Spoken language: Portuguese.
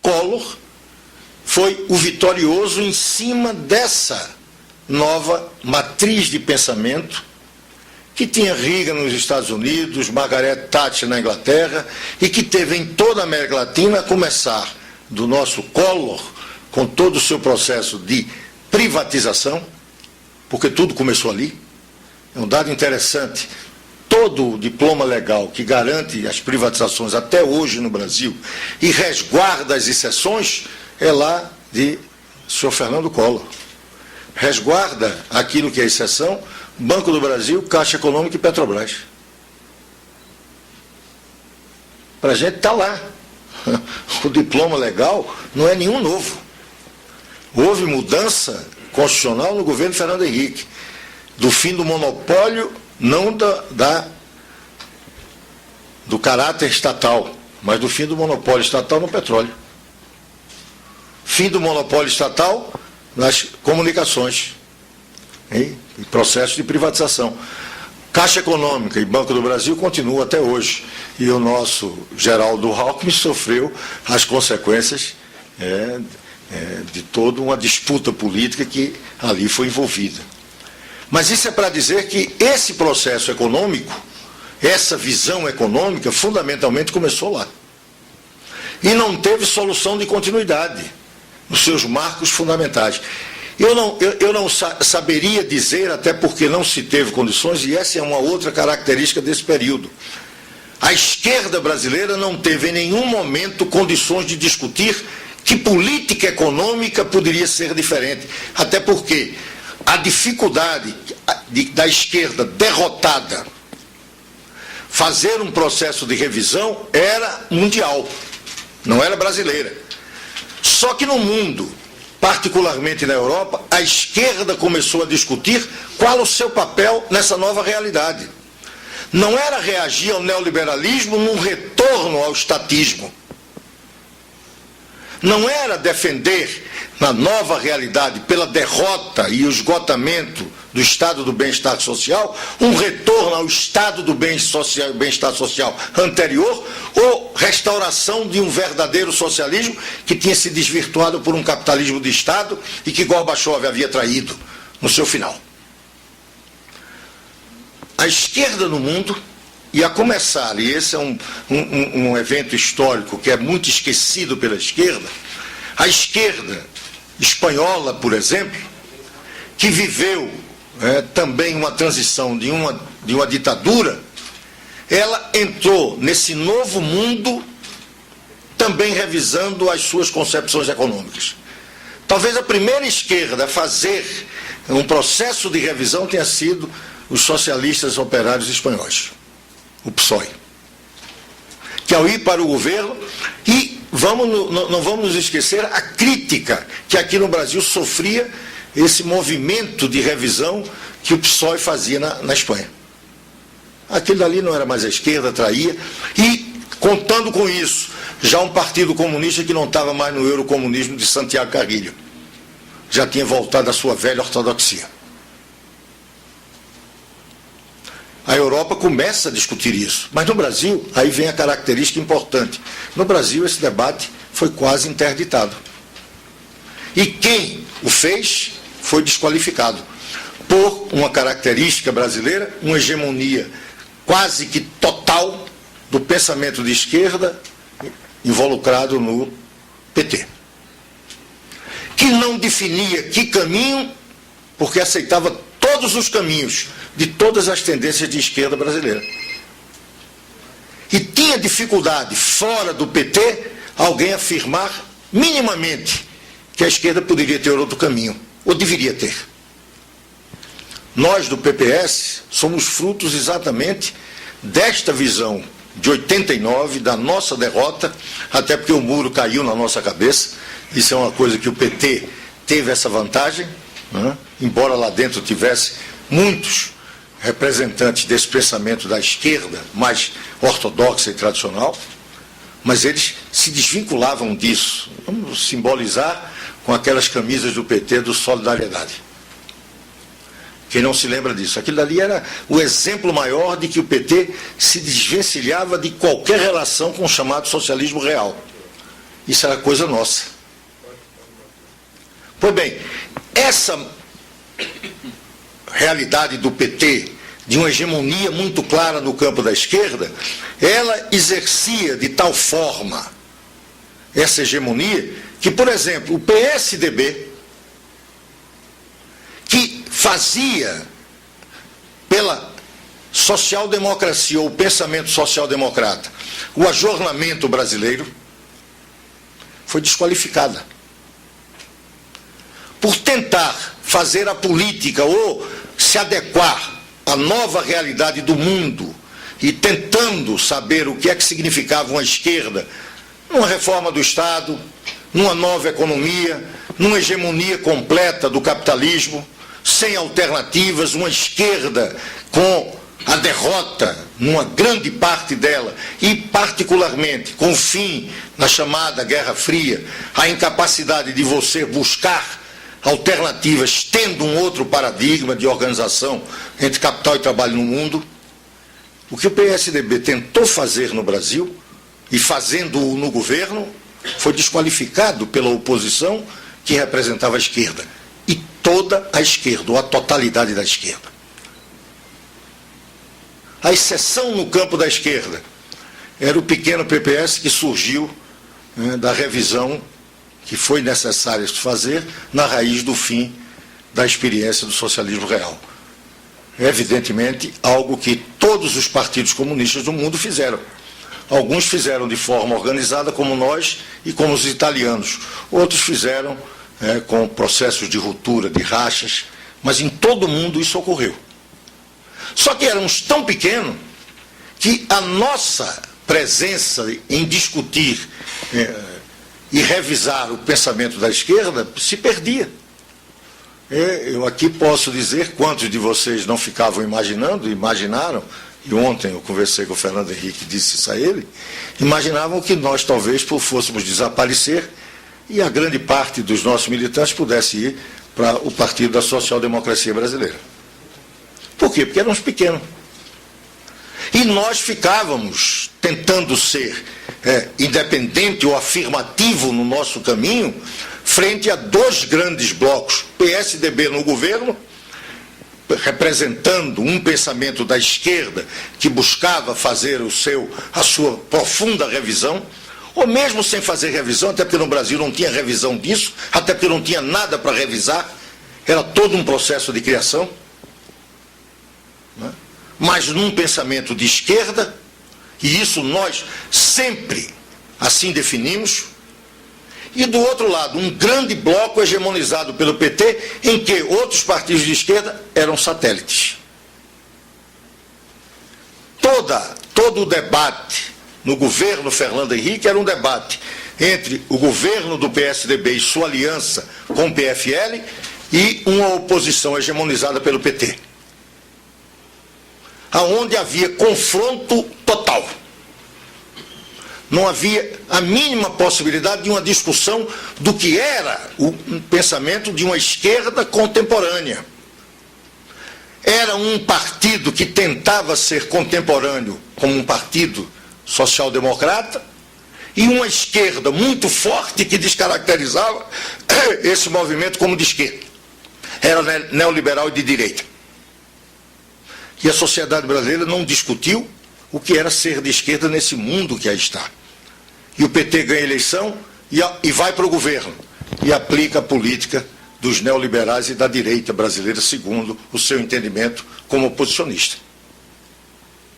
Collor foi o vitorioso em cima dessa nova matriz de pensamento que tinha Reagan nos Estados Unidos, Margaret Thatcher na Inglaterra, e que teve em toda a América Latina, a começar do nosso Collor, com todo o seu processo de privatização, porque tudo começou ali. É um dado interessante. Todo o diploma legal que garante as privatizações até hoje no Brasil e resguarda as exceções é lá de senhor Fernando Collor. Resguarda aquilo que é exceção, Banco do Brasil, Caixa Econômica e Petrobras. Para a gente está lá. O diploma legal não é nenhum novo. Houve mudança constitucional no governo Fernando Henrique, do fim do monopólio, não do caráter estatal, mas do fim do monopólio estatal no petróleo. Fim do monopólio estatal nas comunicações e processo de privatização. Caixa Econômica e Banco do Brasil continuam até hoje. E o nosso Geraldo Alckmin sofreu as consequências de toda uma disputa política que ali foi envolvida. Mas isso é para dizer que esse processo econômico, essa visão econômica, fundamentalmente começou lá. E não teve solução de continuidade nos seus marcos fundamentais. Eu não saberia dizer, até porque não se teve condições, e essa é uma outra característica desse período. A esquerda brasileira não teve em nenhum momento condições de discutir que política econômica poderia ser diferente. Até porque a dificuldade da esquerda derrotada fazer um processo de revisão era mundial, não era brasileira. Só que no mundo, particularmente na Europa, a esquerda começou a discutir qual o seu papel nessa nova realidade. Não era reagir ao neoliberalismo num retorno ao estatismo. Não era defender, na nova realidade, pela derrota e o esgotamento do estado do bem-estar social, um retorno ao estado do bem-estar social anterior ou restauração de um verdadeiro socialismo que tinha se desvirtuado por um capitalismo de Estado e que Gorbachev havia traído no seu final. A esquerda no mundo, e a começar, e esse é um evento histórico que é muito esquecido pela esquerda, a esquerda espanhola, por exemplo, que viveu também uma transição de uma ditadura, ela entrou nesse novo mundo também revisando as suas concepções econômicas. Talvez a primeira esquerda a fazer um processo de revisão tenha sido os socialistas operários espanhóis, o PSOE, que ao ir para o governo, e não vamos nos esquecer a crítica que aqui no Brasil sofria esse movimento de revisão que o PSOE fazia na Espanha. Aquilo dali não era mais a esquerda, traía, e contando com isso, já um partido comunista que não estava mais no eurocomunismo de Santiago Carrilho, já tinha voltado à sua velha ortodoxia. A Europa começa a discutir isso, mas no Brasil, aí vem a característica importante. No Brasil, esse debate foi quase interditado. E quem o fez foi desqualificado por uma característica brasileira, uma hegemonia quase que total do pensamento de esquerda involucrado no PT, que não definia que caminho, porque aceitava todos os caminhos de todas as tendências de esquerda brasileira. E tinha dificuldade, fora do PT, alguém afirmar minimamente que a esquerda poderia ter outro caminho, ou deveria ter. Nós, do PPS, somos frutos exatamente desta visão de 89, da nossa derrota, até porque o muro caiu na nossa cabeça. Isso é uma coisa que o PT teve essa vantagem, embora lá dentro tivesse muitos representantes desse pensamento da esquerda mais ortodoxa e tradicional, mas eles se desvinculavam disso. Vamos simbolizar com aquelas camisas do PT do Solidariedade. Quem não se lembra disso? Aquilo ali era o exemplo maior de que o PT se desvencilhava de qualquer relação com o chamado socialismo real. Isso era coisa nossa. Pois bem, essa realidade do PT, de uma hegemonia muito clara no campo da esquerda, ela exercia de tal forma essa hegemonia que, por exemplo, o PSDB, que fazia pela social-democracia ou o pensamento social-democrata o ajornamento brasileiro, foi desqualificada. Por tentar fazer a política ou se adequar à nova realidade do mundo e tentando saber o que é que significava uma esquerda numa reforma do Estado, numa nova economia, numa hegemonia completa do capitalismo, sem alternativas, uma esquerda com a derrota numa grande parte dela e particularmente com o fim na chamada Guerra Fria, a incapacidade de você buscar alternativas tendo um outro paradigma de organização entre capital e trabalho no mundo. O que o PSDB tentou fazer no Brasil e fazendo-o no governo foi desqualificado pela oposição que representava a esquerda, e toda a esquerda, ou a totalidade da esquerda. A exceção no campo da esquerda era o pequeno PPS que surgiu da revisão que foi necessário fazer na raiz do fim da experiência do socialismo real. É evidentemente algo que todos os partidos comunistas do mundo fizeram. Alguns fizeram de forma organizada, como nós e como os italianos. Outros fizeram com processos de ruptura, de rachas, mas em todo o mundo isso ocorreu. Só que éramos tão pequenos que a nossa presença em discutir e revisar o pensamento da esquerda se perdia. Eu aqui posso dizer quantos de vocês não ficavam imaginando, imaginaram, e ontem eu conversei com o Fernando Henrique, disse isso a ele, imaginavam que nós talvez fôssemos desaparecer e a grande parte dos nossos militantes pudesse ir para o Partido da Social-Democracia Brasileira. Por quê? Porque éramos pequenos. E nós ficávamos tentando ser independente ou afirmativo no nosso caminho frente a dois grandes blocos, PSDB no governo, representando um pensamento da esquerda que buscava fazer a sua profunda revisão, ou mesmo sem fazer revisão, até porque no Brasil não tinha revisão disso, até porque não tinha nada para revisar, era todo um processo de criação, mas num pensamento de esquerda, e isso nós sempre assim definimos, e do outro lado, um grande bloco hegemonizado pelo PT, em que outros partidos de esquerda eram satélites. Todo o debate no governo Fernando Henrique era um debate entre o governo do PSDB e sua aliança com o PFL e uma oposição hegemonizada pelo PT, aonde havia confronto total. Não havia a mínima possibilidade de uma discussão do que era o pensamento de uma esquerda contemporânea. Era um partido que tentava ser contemporâneo como um partido social-democrata e uma esquerda muito forte que descaracterizava esse movimento como de esquerda. Era neoliberal e de direita. E a sociedade brasileira não discutiu o que era ser de esquerda nesse mundo que aí está. E o PT ganha a eleição e vai para o governo e aplica a política dos neoliberais e da direita brasileira, segundo o seu entendimento como oposicionista.